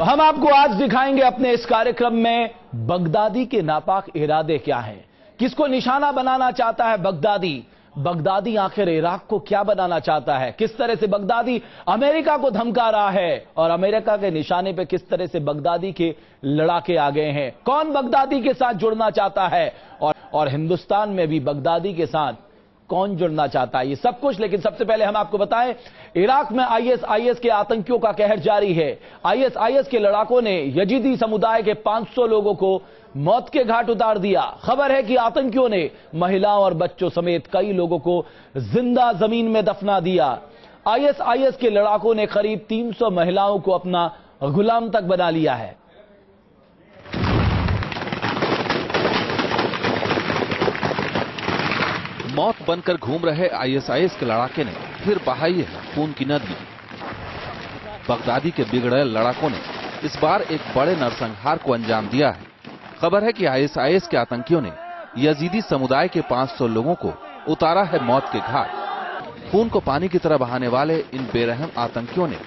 हम आपको आज दिखाएंगे अपने इस कार्यक्रम में बगदादी के नापाक इरादे क्या हैं। किसको निशाना बनाना चाहता है बगदादी आखिर इराक को क्या बनाना चाहता है, किस तरह से बगदादी अमेरिका को धमका रहा है और अमेरिका के निशाने पे किस तरह से बगदादी के लड़ाके आ गए हैं, कौन बगदादी के साथ जुड़ना चाहता है और हिंदुस्तान में भी बगदादी के साथ कौन जुड़ना चाहता है, ये सब कुछ। लेकिन सबसे पहले हम आपको बताएं, इराक में आईएसआईएस के आतंकियों का कहर जारी है। आईएसआईएस के लड़ाकों ने यजीदी समुदाय के 500 लोगों को मौत के घाट उतार दिया। खबर है कि आतंकियों ने महिलाओं और बच्चों समेत कई लोगों को जिंदा जमीन में दफना दिया। आईएसआईएस के लड़ाकों ने करीब 300 महिलाओं को अपना गुलाम तक बना लिया है। मौत बनकर घूम रहे आईएसआईएस के लड़ाके ने फिर बहाई है खून की नदी। बगदादी के बिगड़े लड़ाकों ने इस बार एक बड़े नरसंहार को अंजाम दिया है। खबर है कि आईएसआईएस के आतंकियों ने यजीदी समुदाय के 500 लोगों को उतारा है मौत के घाट। खून को पानी की तरह बहाने वाले इन बेरहम आतंकियों ने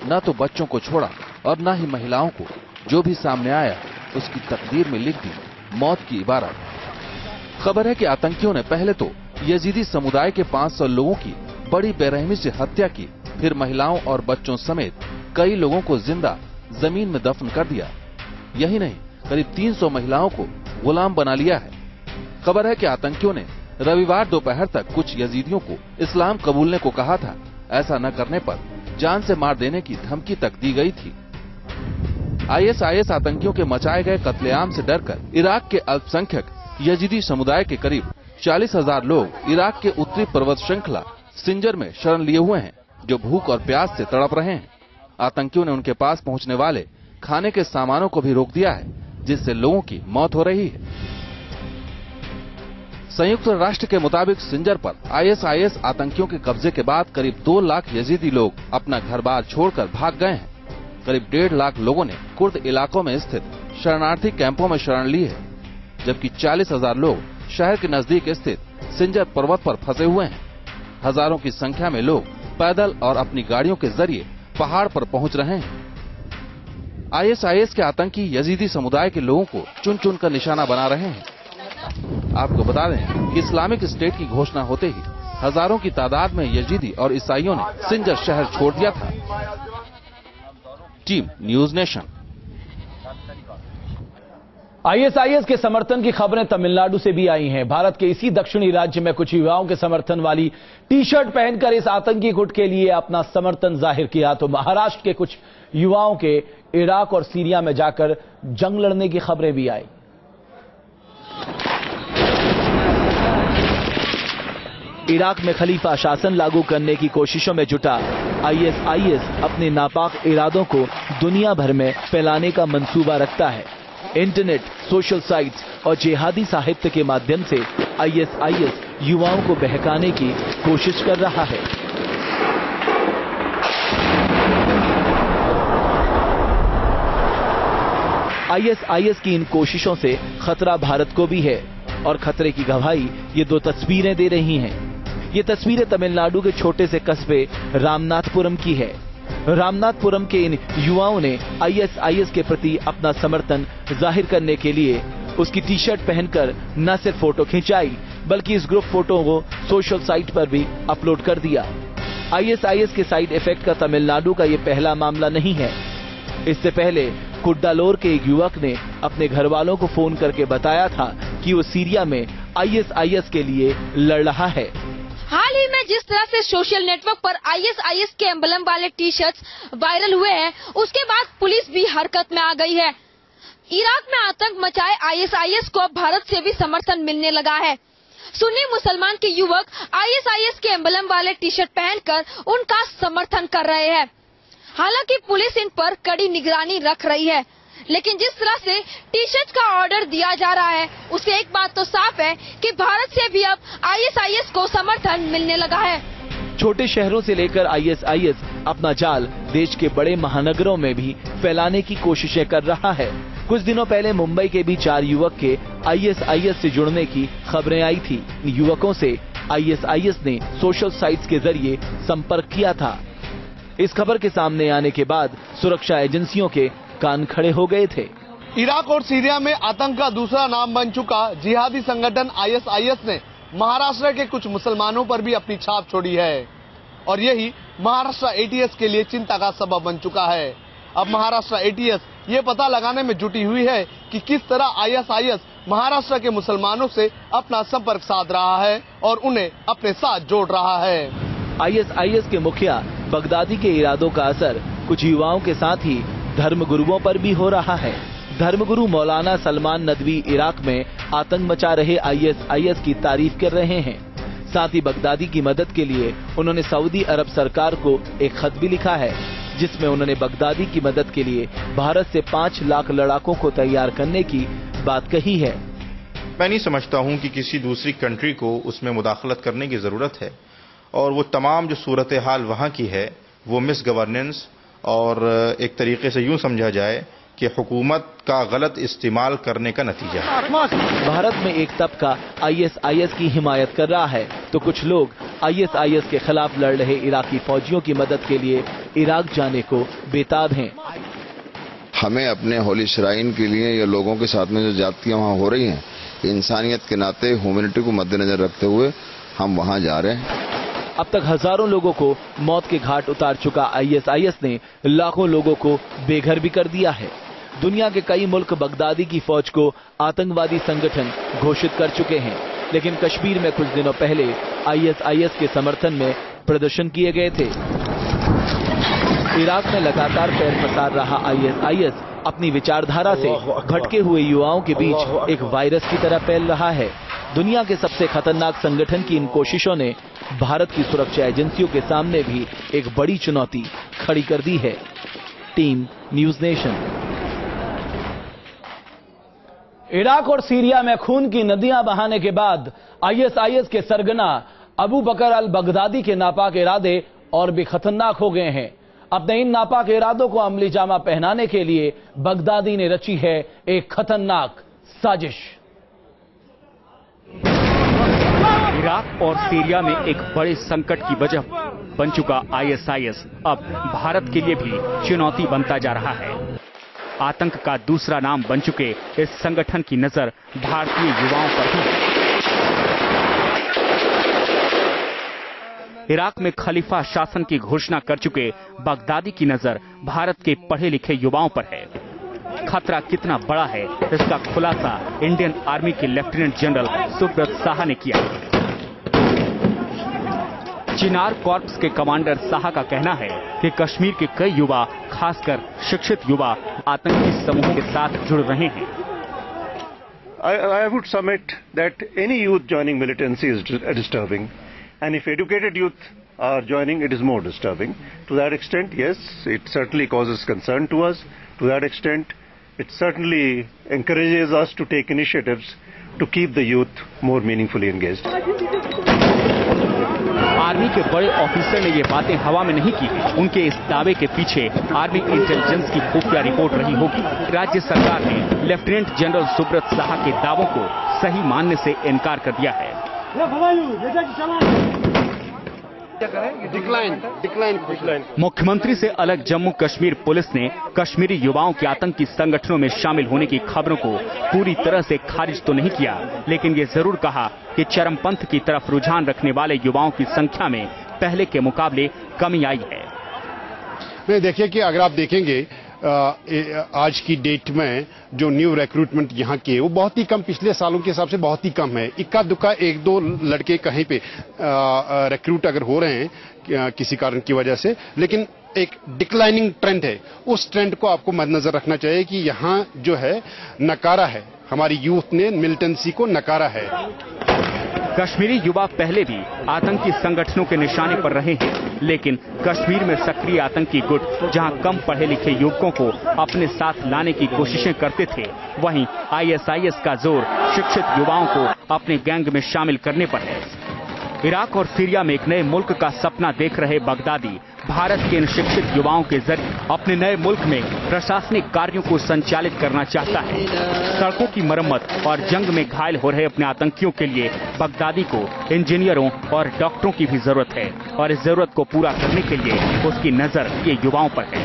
न तो बच्चों को छोड़ा और न ही महिलाओं को, जो भी सामने आया उसकी तकदीर में लिख दी मौत की इबारत। खबर है कि आतंकियों ने पहले तो यजीदी समुदाय के 500 लोगों की बड़ी बेरहमी से हत्या की, फिर महिलाओं और बच्चों समेत कई लोगों को जिंदा जमीन में दफन कर दिया। यही नहीं, करीब 300 महिलाओं को गुलाम बना लिया है। खबर है कि आतंकियों ने रविवार दोपहर तक कुछ यजीदियों को इस्लाम कबूलने को कहा था। ऐसा न करने पर जान से मार देने की धमकी तक दी गई थी। आईएसआईएस आतंकियों के मचाए गए कत्लेआम से डरकर इराक के अल्पसंख्यक यजीदी समुदाय के करीब 40,000 लोग इराक के उत्तरी पर्वत श्रृंखला सिंजर में शरण लिए हुए हैं, जो भूख और प्यास से तड़प रहे हैं। आतंकियों ने उनके पास पहुंचने वाले खाने के सामानों को भी रोक दिया है, जिससे लोगों की मौत हो रही है। संयुक्त राष्ट्र के मुताबिक सिंजर पर आईएसआईएस आतंकियों के कब्जे के बाद करीब 2 लाख यजीदी लोग अपना घर बार छोड़कर भाग गए हैं। करीब 1.5 लाख लोगों ने कुर्द इलाकों में स्थित शरणार्थी कैंपों में शरण ली है, जबकि 40,000 लोग शहर के नजदीक स्थित सिंजर पर्वत पर फंसे हुए हैं। हजारों की संख्या में लोग पैदल और अपनी गाड़ियों के जरिए पहाड़ पर पहुंच रहे हैं। आईएसआईएस के आतंकी यजीदी समुदाय के लोगों को चुन चुन कर निशाना बना रहे हैं। आपको बता दें कि इस्लामिक स्टेट की घोषणा होते ही हजारों की तादाद में यजीदी और ईसाइयों ने सिंजर शहर छोड़ दिया था। Team news nation. आईएसआईएस के समर्थन की खबरें तमिलनाडु से भी आई हैं। भारत के इसी दक्षिणी राज्य में कुछ युवाओं के समर्थन वाली टी शर्ट पहनकर इस आतंकी गुट के लिए अपना समर्थन जाहिर किया, तो महाराष्ट्र के कुछ युवाओं के इराक और सीरिया में जाकर जंग लड़ने की खबरें भी आई। इराक में खलीफा शासन लागू करने की कोशिशों में जुटा आईएसआईएस अपने नापाक इरादों को दुनिया भर में फैलाने का मंसूबा रखता है। इंटरनेट, सोशल साइट्स और जिहादी साहित्य के माध्यम से आईएसआईएस युवाओं को बहकाने की कोशिश कर रहा है। आईएसआईएस की इन कोशिशों से खतरा भारत को भी है और खतरे की गवाही ये 2 तस्वीरें दे रही हैं। ये तस्वीरें तमिलनाडु के छोटे से कस्बे रामनाथपुरम की है। रामनाथपुरम के इन युवाओं ने आईएसआईएस के प्रति अपना समर्थन जाहिर करने के लिए उसकी टी शर्ट पहनकर न सिर्फ फोटो खिंचाई, बल्कि इस ग्रुप फोटो को सोशल साइट पर भी अपलोड कर दिया। आईएसआईएस के साइड इफेक्ट का तमिलनाडु का ये पहला मामला नहीं है। इससे पहले कुड्डालोर के एक युवक ने अपने घर वालों को फोन करके बताया था कि वो सीरिया में आईएसआईएस के लिए लड़ रहा है। हाल ही में जिस तरह से सोशल नेटवर्क पर आईएसआईएस के एम्बलम वाले टी शर्ट्स वायरल हुए हैं, उसके बाद पुलिस भी हरकत में आ गई है। इराक में आतंक मचाए आईएसआईएस को अब भारत से भी समर्थन मिलने लगा है। सुन्नी मुसलमान के युवक आईएसआईएस के एम्बलम वाले टी शर्ट पहनकर उनका समर्थन कर रहे हैं। हालांकि पुलिस इन पर कड़ी निगरानी रख रही है, लेकिन जिस तरह से टी शर्ट का ऑर्डर दिया जा रहा है, उससे एक बात तो साफ है कि भारत से भी अब आईएसआईएस को समर्थन मिलने लगा है। छोटे शहरों से लेकर आईएसआईएस अपना जाल देश के बड़े महानगरों में भी फैलाने की कोशिशें कर रहा है। कुछ दिनों पहले मुंबई के भी 4 युवक के आईएसआईएस से जुड़ने की खबरें आई थी। युवकों से आईएसआईएस ने सोशल साइट्स के जरिए संपर्क किया था। इस खबर के सामने आने के बाद सुरक्षा एजेंसियों के कान खड़े हो गए थे। इराक और सीरिया में आतंक का दूसरा नाम बन चुका जिहादी संगठन ISIS ने महाराष्ट्र के कुछ मुसलमानों पर भी अपनी छाप छोड़ी है और यही महाराष्ट्र ATS के लिए चिंता का सबब बन चुका है। अब महाराष्ट्र ATS ये पता लगाने में जुटी हुई है कि किस तरह ISIS महाराष्ट्र के मुसलमानों से अपना संपर्क साध रहा है और उन्हें अपने साथ जोड़ रहा है। ISIS के मुखिया बगदादी के इरादों का असर कुछ युवाओं के साथ ही धर्मगुरुओं पर भी हो रहा है। धर्मगुरु मौलाना सलमान नदवी इराक में आतंक मचा रहे ISIS की तारीफ कर रहे हैं। साथ ही बगदादी की मदद के लिए उन्होंने सऊदी अरब सरकार को एक खत भी लिखा है, जिसमें उन्होंने बगदादी की मदद के लिए भारत से 5 लाख लड़ाकों को तैयार करने की बात कही है। मैं नहीं समझता हूं कि किसी दूसरी कंट्री को उसमें मुदाखलत करने की जरूरत है और वो तमाम जो सूरत हाल वहां की है वो मिस गवर्नेंस और एक तरीके से यूं समझा जाए कि हुकूमत का गलत इस्तेमाल करने का नतीजा है। भारत में एक तबका ISIS की हिमायत कर रहा है तो कुछ लोग ISIS के खिलाफ लड़ रहे इराकी फौजियों की मदद के लिए इराक जाने को बेताब हैं। हमें अपने होली श्राइन के लिए या लोगों के साथ में जो ज्यादतियां वहां हो रही हैं, इंसानियत के नाते ह्यूमैनिटी को मद्देनजर रखते हुए हम वहां जा रहे हैं। अब तक हजारों लोगों को मौत के घाट उतार चुका ISIS ने लाखों लोगों को बेघर भी कर दिया है। दुनिया के कई मुल्क बगदादी की फौज को आतंकवादी संगठन घोषित कर चुके हैं, लेकिन कश्मीर में कुछ दिनों पहले ISIS के समर्थन में प्रदर्शन किए गए थे। इराक में लगातार पैर पसार रहा ISIS अपनी विचारधारा से भटके हुए युवाओं के बीच एक वायरस की तरह फैल रहा है। दुनिया के सबसे खतरनाक संगठन की इन कोशिशों ने भारत की सुरक्षा एजेंसियों के सामने भी एक बड़ी चुनौती खड़ी कर दी है। Team news nation. इराक और सीरिया में खून की नदियां बहाने के बाद ISIS के सरगना अबू बकर अल बगदादी के नापाक इरादे और भी खतरनाक हो गए हैं। अपने इन नापाक इरादों को अमली जामा पहनाने के लिए बगदादी ने रची है एक खतरनाक साजिश। इराक और सीरिया में एक बड़े संकट की वजह बन चुका ISIS अब भारत के लिए भी चुनौती बनता जा रहा है। आतंक का दूसरा नाम बन चुके इस संगठन की नजर भारतीय युवाओं पर भी है। इराक में खलीफा शासन की घोषणा कर चुके बगदादी की नजर भारत के पढ़े लिखे युवाओं पर है। खतरा कितना बड़ा है इसका खुलासा इंडियन आर्मी के लेफ्टिनेंट जनरल सुब्रत साहा ने किया। चिनार कॉर्प्स के कमांडर साहा का कहना है कि कश्मीर के कई युवा, खासकर शिक्षित युवा, आतंकी समूहों के साथ जुड़ रहे हैं। I would submit that any youth joining militancy is disturbing, and if educated youth are joining, it is more disturbing. To that extent, yes, it certainly causes concern to us. To that extent, it certainly encourages us to take initiatives to keep the youth more meaningfully engaged. Army के बड़े officer ने ये बातें हवा में नहीं की। उनके इस दावे के पीछे आर्मी इंटेलिजेंस की खुफिया रिपोर्ट रही होगी। राज्य सरकार ने लेफ्टिनेंट जनरल सुब्रत साहा के दावों को सही मानने से इनकार कर दिया है। मुख्यमंत्री से अलग जम्मू कश्मीर पुलिस ने कश्मीरी युवाओं के आतंकी संगठनों में शामिल होने की खबरों को पूरी तरह से खारिज तो नहीं किया, लेकिन ये जरूर कहा कि चरमपंथ की तरफ रुझान रखने वाले युवाओं की संख्या में पहले के मुकाबले कमी आई है। नहीं, देखिए कि अगर आप देखेंगे आज की डेट में जो न्यू रिक्रूटमेंट यहाँ के वो बहुत ही कम, पिछले सालों के हिसाब से बहुत ही कम है। इक्का दुक्का 1-2 लड़के कहीं पे रिक्रूट अगर हो रहे हैं किसी कारण की वजह से, लेकिन एक डिक्लाइनिंग ट्रेंड है। उस ट्रेंड को आपको मद्देनजर रखना चाहिए कि यहाँ जो है नकारा है, हमारी यूथ ने मिलिटेंसी को नकारा है। कश्मीरी युवा पहले भी आतंकी संगठनों के निशाने पर रहे हैं, लेकिन कश्मीर में सक्रिय आतंकी गुट जहां कम पढ़े लिखे युवकों को अपने साथ लाने की कोशिशें करते थे, वहीं ISIS का जोर शिक्षित युवाओं को अपने गैंग में शामिल करने पर है। इराक और सीरिया में एक नए मुल्क का सपना देख रहे बगदादी भारत के इन शिक्षित युवाओं के जरिए अपने नए मुल्क में प्रशासनिक कार्यों को संचालित करना चाहता है। सड़कों की मरम्मत और जंग में घायल हो रहे अपने आतंकियों के लिए बगदादी को इंजीनियरों और डॉक्टरों की भी जरूरत है और इस जरूरत को पूरा करने के लिए उसकी नजर ये युवाओं पर है।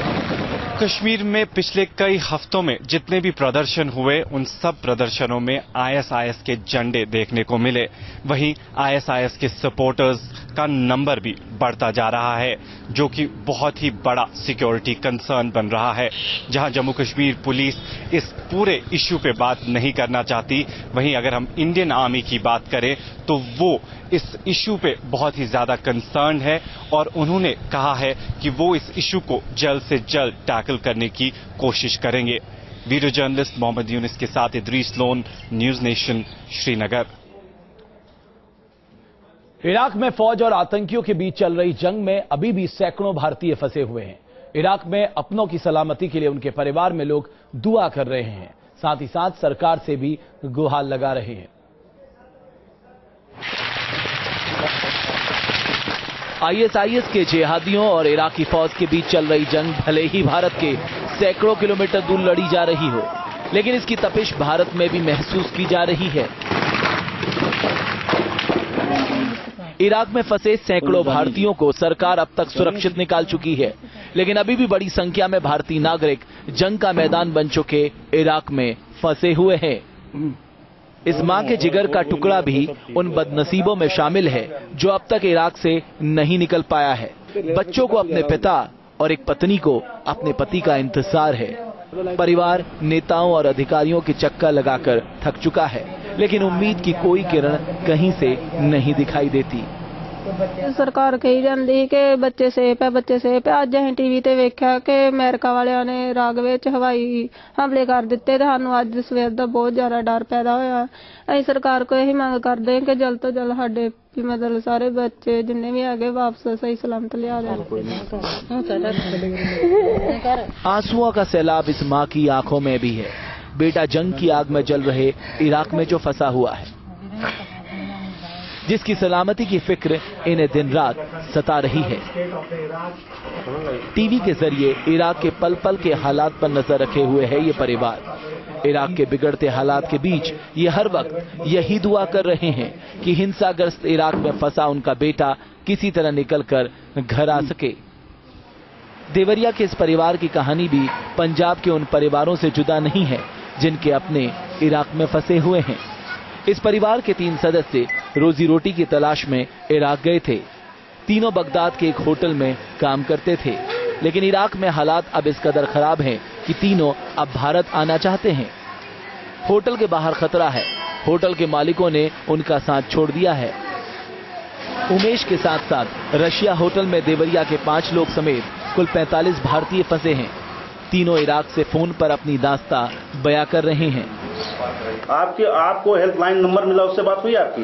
कश्मीर में पिछले कई हफ्तों में जितने भी प्रदर्शन हुए उन सब प्रदर्शनों में आईएसआईएस के झंडे देखने को मिले। वहीं आईएसआईएस के सपोर्टर्स का नंबर भी बढ़ता जा रहा है, जो कि बहुत ही बड़ा सिक्योरिटी कंसर्न बन रहा है। जहां जम्मू कश्मीर पुलिस इस पूरे इश्यू पे बात नहीं करना चाहती, वहीं अगर हम इंडियन आर्मी की बात करें तो वो इस इश्यू पे बहुत ही ज्यादा कंसर्न है और उन्होंने कहा है कि वो इस इश्यू को जल्द से जल्द टैकल करने की कोशिश करेंगे। वीडियो जर्नलिस्ट मोहम्मद यूनिस के साथ Idris loan, news nation, Srinagar. Iraq में फौज और आतंकियों के बीच चल रही जंग में अभी भी सैकड़ों भारतीय फंसे हुए हैं। इराक में अपनों की सलामती के लिए उनके परिवार में लोग दुआ कर रहे हैं, साथ ही साथ सरकार से भी गुहार लगा रहे हैं। आईएसआईएस के जिहादियों और इराकी फौज के बीच चल रही जंग भले ही भारत के सैकड़ों किलोमीटर दूर लड़ी जा रही हो, लेकिन इसकी तपिश भारत में भी महसूस की जा रही है। इराक में फंसे सैकड़ों भारतीयों को सरकार अब तक सुरक्षित निकाल चुकी है, लेकिन अभी भी बड़ी संख्या में भारतीय नागरिक जंग का मैदान बन चुके इराक में फंसे हुए हैं। इस मां के जिगर का टुकड़ा भी उन बदनसीबों में शामिल है जो अब तक इराक से नहीं निकल पाया है। बच्चों को अपने पिता और एक पत्नी को अपने पति का इंतजार है। परिवार नेताओं और अधिकारियों के चक्कर लगाकर थक चुका है, लेकिन उम्मीद की कोई किरण कहीं से नहीं दिखाई देती। सरकार कही जाती कि बच्चे सेफ है, बच्चे सेफ है। अज अं टीवी ते वेख्या कि अमेरिका वालियां ने इराक विच हवाई हमले कर दिते ते सानूं अज सवेर दा बहुत ज्यादा डर पैदा होया। असीं सरकार को यही मंग करदे हैं कि जल्द तो जल्द साडे मतलब सारे बच्चे जिन्ने भी हैगे वापस सही सलामत लिया दें। आंसुओं का सैलाब इस मां की आंखों में भी है। बेटा जंग की आग में जल रहे इराक में जो फंसा हुआ है, जिसकी सलामती की फिक्र इन्हें दिन रात सता रही है। टीवी के जरिए इराक के पल पल के हालात पर नजर रखे हुए है ये परिवार। इराक के बिगड़ते हालात के बीच ये हर वक्त यही दुआ कर रहे हैं कि हिंसाग्रस्त इराक में फंसा उनका बेटा किसी तरह निकलकर घर आ सके। देवरिया के इस परिवार की कहानी भी पंजाब के उन परिवारों से जुदा नहीं है जिनके अपने इराक में फंसे हुए हैं। इस परिवार के 3 सदस्य रोजी रोटी की तलाश में इराक गए थे। तीनों बगदाद के एक होटल में काम करते थे, लेकिन इराक में हालात अब इस कदर खराब हैं कि तीनों अब भारत आना चाहते हैं। होटल के बाहर खतरा है। होटल के मालिकों ने उनका साथ छोड़ दिया है। उमेश के साथ साथ रशिया होटल में देवरिया के 5 लोग समेत कुल 45 भारतीय फंसे हैं। तीनों इराक से फोन पर अपनी दास्तां बयां कर रहे हैं। आपको हेल्पलाइन नंबर मिला, उससे बात हुई आपकी?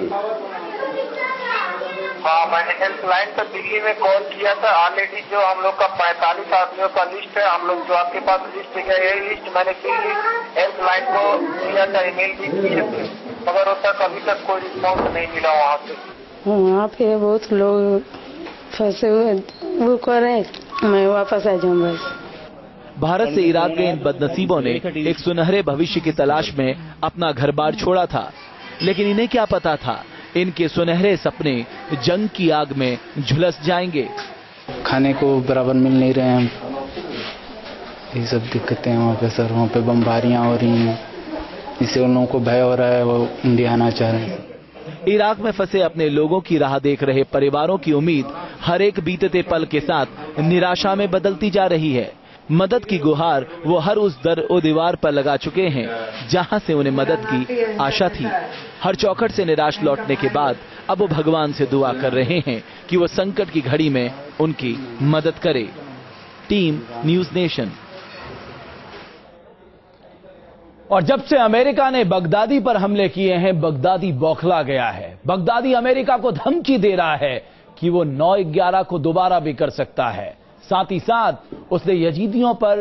हाँ, मैंने हेल्पलाइन पर दिल्ली में कॉल किया था। ऑलरेडी जो हम लोग का 45 आदमियों का लिस्ट है, हम लोग जो आपके पास लिस्ट है, यही लिस्ट मैंने दिल्ली हेल्पलाइन को दिया था, ईमेल भी किए थे, मगर वो तक अभी तक कोई रिस्पॉन्स नहीं मिला वहाँ से। वहाँ पे बहुत लोग फंसे हुए, वो करे मैं वापस आ जाऊँ बस। भारत से इराक गए इन बदनसीबों ने एक सुनहरे भविष्य की तलाश में अपना घर बार छोड़ा था, लेकिन इन्हें क्या पता था इनके सुनहरे सपने जंग की आग में झुलस जाएंगे। खाने को बराबर मिल नहीं रहे हैं, ये सब दिक्कतें हैं वहाँ पे सर। वहाँ पे बमबारियां हो रही हैं, इससे उन लोगों को भय हो रहा है, वो इंडिया आना चाह रहे हैं। इराक में फंसे अपने लोगों की राह देख रहे परिवारों की उम्मीद हर एक बीतते पल के साथ निराशा में बदलती जा रही है। मदद की गुहार वो हर उस दर और दीवार पर लगा चुके हैं जहां से उन्हें मदद की आशा थी। हर चौखट से निराश लौटने के बाद अब वो भगवान से दुआ कर रहे हैं कि वो संकट की घड़ी में उनकी मदद करे। Team news nation. और जब से अमेरिका ने बगदादी पर हमले किए हैं, बगदादी बौखला गया है। बगदादी अमेरिका को धमकी दे रहा है कि वो 9/11 को दोबारा भी कर सकता है। साथ ही साथ उसने यजीदियों पर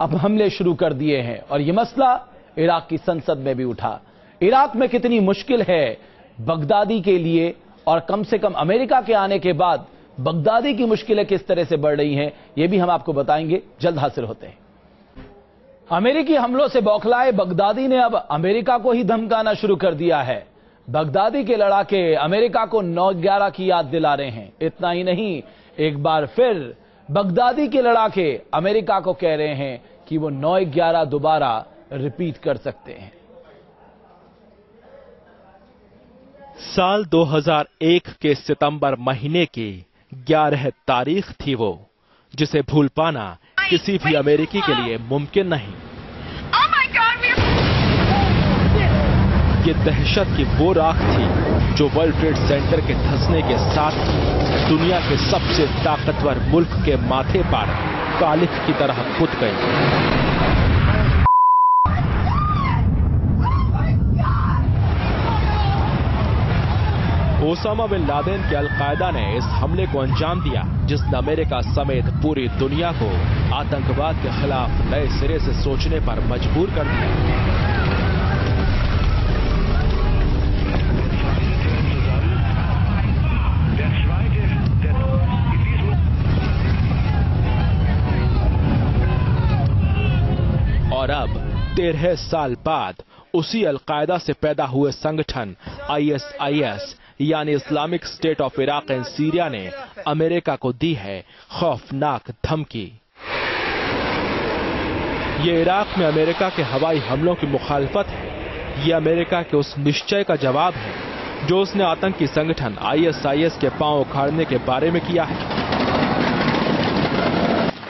अब हमले शुरू कर दिए हैं और यह मसला इराक की संसद में भी उठा। इराक में कितनी मुश्किल है बगदादी के लिए और कम से कम अमेरिका के आने के बाद बगदादी की मुश्किलें किस तरह से बढ़ रही हैं, यह भी हम आपको बताएंगे। जल्द हाजिर होते हैं। अमेरिकी हमलों से बौखलाए बगदादी ने अब अमेरिका को ही धमकाना शुरू कर दिया है। बगदादी के लड़ाके अमेरिका को 9/11 की याद दिला रहे हैं। इतना ही नहीं, एक बार फिर बगदादी के लड़ाके अमेरिका को कह रहे हैं कि वो 9/11 दोबारा रिपीट कर सकते हैं। साल 2001 के सितंबर महीने की 11 तारीख थी वो, जिसे भूल पाना किसी भी अमेरिकी के लिए मुमकिन नहीं। ये दहशत की वो राख थी जो वर्ल्ड ट्रेड सेंटर के धंसने के साथ दुनिया के सबसे ताकतवर मुल्क के माथे पर कालिख की तरह कूद गई। ओसामा बिन लादेन के अलकायदा ने इस हमले को अंजाम दिया, जिसने अमेरिका समेत पूरी दुनिया को आतंकवाद के खिलाफ नए सिरे से सोचने पर मजबूर कर दिया। और अब 13 साल बाद उसी अलकायदा से पैदा हुए संगठन ISIS यानी Islamic state of Iraq and Syria ने अमेरिका को दी है खौफनाक धमकी। ये इराक में अमेरिका के हवाई हमलों की मुखालफत है। ये अमेरिका के उस निश्चय का जवाब है जो उसने आतंकी संगठन ISIS के पांव उखाड़ने के बारे में किया है।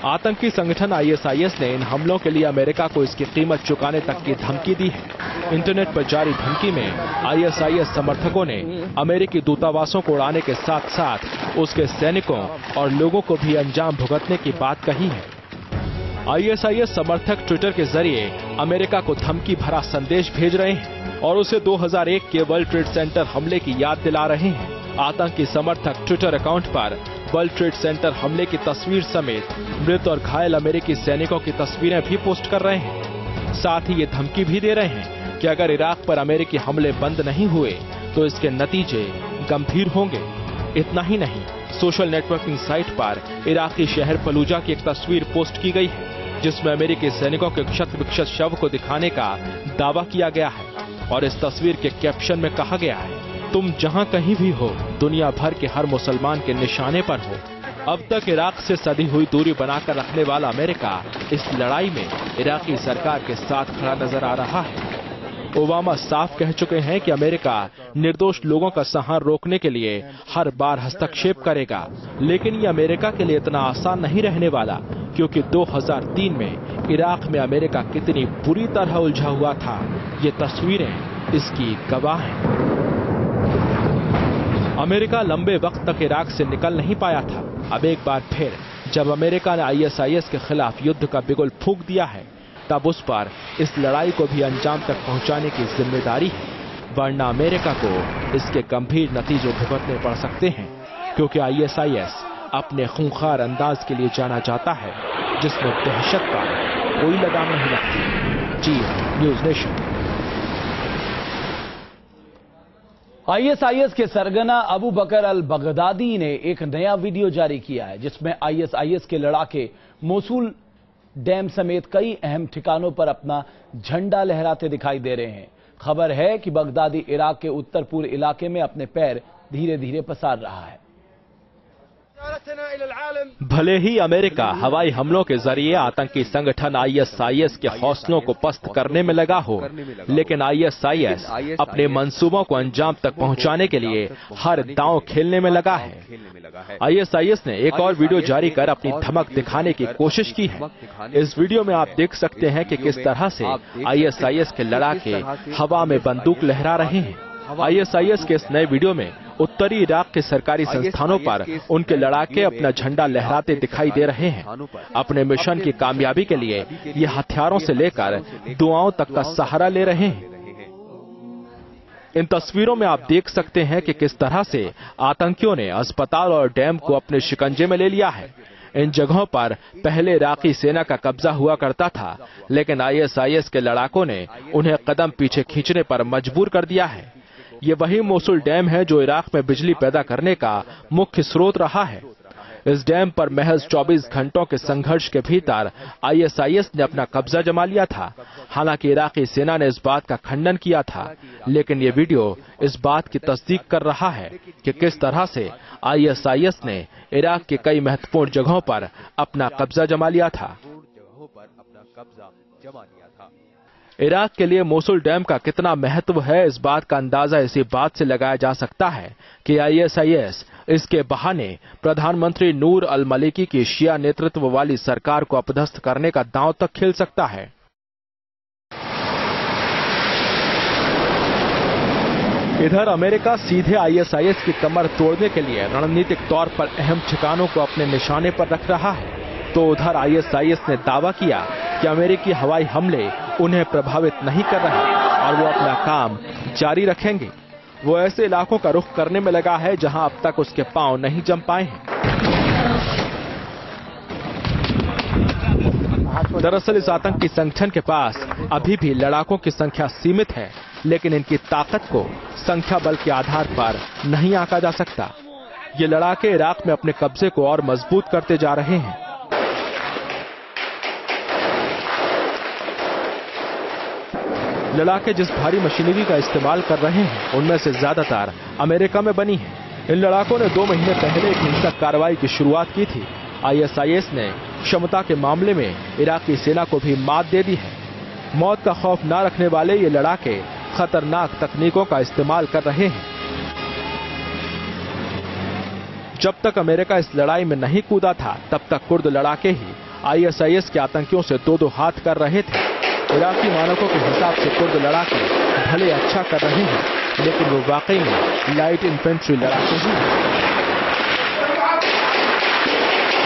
आतंकी संगठन ISIS ने इन हमलों के लिए अमेरिका को इसकी कीमत चुकाने तक की धमकी दी है। इंटरनेट पर जारी धमकी में ISIS समर्थकों ने अमेरिकी दूतावासों को उड़ाने के साथ साथ उसके सैनिकों और लोगों को भी अंजाम भुगतने की बात कही है। ISIS समर्थक ट्विटर के जरिए अमेरिका को धमकी भरा संदेश भेज रहे हैं और उसे 2001 के वर्ल्ड ट्रेड सेंटर हमले की याद दिला रहे हैं। आतंकी समर्थक ट्विटर अकाउंट पर वर्ल्ड ट्रेड सेंटर हमले की तस्वीर समेत मृत और घायल अमेरिकी सैनिकों की तस्वीरें भी पोस्ट कर रहे हैं। साथ ही ये धमकी भी दे रहे हैं कि अगर इराक पर अमेरिकी हमले बंद नहीं हुए तो इसके नतीजे गंभीर होंगे। इतना ही नहीं, सोशल नेटवर्किंग साइट पर इराकी शहर फलूजा की एक तस्वीर पोस्ट की गई है जिसमें अमेरिकी सैनिकों के क्षत विक्षत शव को दिखाने का दावा किया गया है और इस तस्वीर के कैप्शन में कहा गया है, तुम जहां कहीं भी हो, दुनिया भर के हर मुसलमान के निशाने पर हो। अब तक इराक से सदी हुई दूरी बनाकर रखने वाला अमेरिका इस लड़ाई में इराकी सरकार के साथ खड़ा नजर आ रहा है। ओबामा साफ कह चुके हैं कि अमेरिका निर्दोष लोगों का संहार रोकने के लिए हर बार हस्तक्षेप करेगा, लेकिन ये अमेरिका के लिए इतना आसान नहीं रहने वाला, क्योंकि 2003 में इराक में अमेरिका कितनी बुरी तरह उलझा हुआ था, ये तस्वीरें इसकी गवाह हैं। अमेरिका लंबे वक्त तक इराक से निकल नहीं पाया था। अब एक बार फिर जब अमेरिका ने ISIS के खिलाफ युद्ध का बिगुल फूंक दिया है, तब उस पर इस लड़ाई को भी अंजाम तक पहुंचाने की जिम्मेदारी है, वरना अमेरिका को इसके गंभीर नतीजे भुगतने पड़ सकते हैं, क्योंकि ISIS अपने खूंखार अंदाज के लिए जाना जाता है जिसमें दहशत का कोई लगाम नहीं लगती। जी न्यूज नेशन। ISIS के सरगना अबू बकर अल बगदादी ने एक नया वीडियो जारी किया है जिसमें ISIS के लड़ाके मोसूल डैम समेत कई अहम ठिकानों पर अपना झंडा लहराते दिखाई दे रहे हैं। खबर है कि बगदादी इराक के उत्तर पूर्व इलाके में अपने पैर धीरे धीरे पसार रहा है। भले ही अमेरिका हवाई हमलों के जरिए आतंकी संगठन ISIS के हौसलों को पस्त करने में लगा हो, लेकिन ISIS अपने मंसूबों को अंजाम तक पहुंचाने के लिए हर दांव खेलने में लगा है। ISIS ने एक और वीडियो जारी कर अपनी धमक दिखाने की कोशिश की है। इस वीडियो में आप देख सकते हैं कि किस तरह से ISIS के लड़ाके हवा में बंदूक लहरा रहे हैं। ISIS के इस नए वीडियो में उत्तरी इराक के सरकारी संस्थानों पर उनके लड़ाके अपना झंडा लहराते दिखाई दे रहे हैं। अपने मिशन की कामयाबी के लिए ये हथियारों से लेकर दुआओं तक का सहारा ले रहे हैं। इन तस्वीरों में आप देख सकते हैं कि किस तरह से आतंकियों ने अस्पताल और डैम को अपने शिकंजे में ले लिया है। इन जगहों पर पहले इराकी सेना का कब्जा हुआ करता था, लेकिन ISIS के लड़ाकों ने उन्हें कदम पीछे खींचने पर मजबूर कर दिया है। ये वही मोसुल डैम है जो इराक में बिजली पैदा करने का मुख्य स्रोत रहा है। इस डैम पर महज 24 घंटों के संघर्ष के भीतर आईएसआईएस ने अपना कब्जा जमा लिया था। हालांकि इराकी सेना ने इस बात का खंडन किया था, लेकिन ये वीडियो इस बात की तस्दीक कर रहा है कि किस तरह से आईएसआईएस ने इराक के कई महत्वपूर्ण जगहों पर अपना कब्जा जमा लिया था। इराक के लिए मोसुल डैम का कितना महत्व है, इस बात का अंदाजा इसी बात से लगाया जा सकता है कि आईएसआईएस इसके बहाने प्रधानमंत्री नूर अल मलिकी की शिया नेतृत्व वाली सरकार को अपदस्थ करने का दांव तक खेल सकता है। इधर अमेरिका सीधे आईएसआईएस की कमर तोड़ने के लिए रणनीतिक तौर पर अहम ठिकानों को अपने निशाने पर रख रहा है, तो उधर आईएसआईएस ने दावा किया कि अमेरिकी हवाई हमले उन्हें प्रभावित नहीं कर रहे और वो अपना काम जारी रखेंगे। वो ऐसे इलाकों का रुख करने में लगा है जहां अब तक उसके पांव नहीं जम पाए हैं। दरअसल इस आतंकी संगठन के पास अभी भी लड़ाकों की संख्या सीमित है, लेकिन इनकी ताकत को संख्या बल के आधार पर नहीं आंका जा सकता। ये लड़ाके इराक में अपने कब्जे को और मजबूत करते जा रहे हैं। लड़ाके जिस भारी मशीनरी का इस्तेमाल कर रहे हैं उनमें से ज्यादातर अमेरिका में बनी है। इन लड़ाकों ने 2 महीने पहले एक हिंसक कार्रवाई की शुरुआत की थी। आईएसआईएस ने क्षमता के मामले में इराकी सेना को भी मात दे दी है। मौत का खौफ न रखने वाले ये लड़ाके खतरनाक तकनीकों का इस्तेमाल कर रहे हैं। जब तक अमेरिका इस लड़ाई में नहीं कूदा था, तब तक कुर्द लड़ाके ही आईएसआईएस के आतंकियों से दो हाथ कर रहे थे। इराकी मानकों के हिसाब से कुर्द लड़ाके भले अच्छा कर रहे हैं, लेकिन वो वाकई में लाइट इन्फेंट्री लड़ाके ही हैं।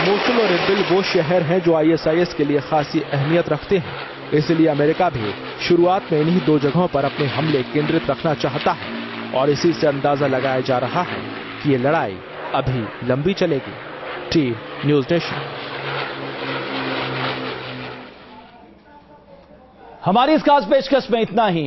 मोसुल और इरबिल वो शहर हैं जो आईएसआईएस के लिए खासी अहमियत रखते हैं, इसलिए अमेरिका भी शुरुआत में इन्हीं 2 जगहों पर अपने हमले केंद्रित रखना चाहता है और इसी से अंदाजा लगाया जा रहा है कि ये लड़ाई अभी लंबी चलेगी। Team news nation. हमारी इस खास पेशकश में इतना ही।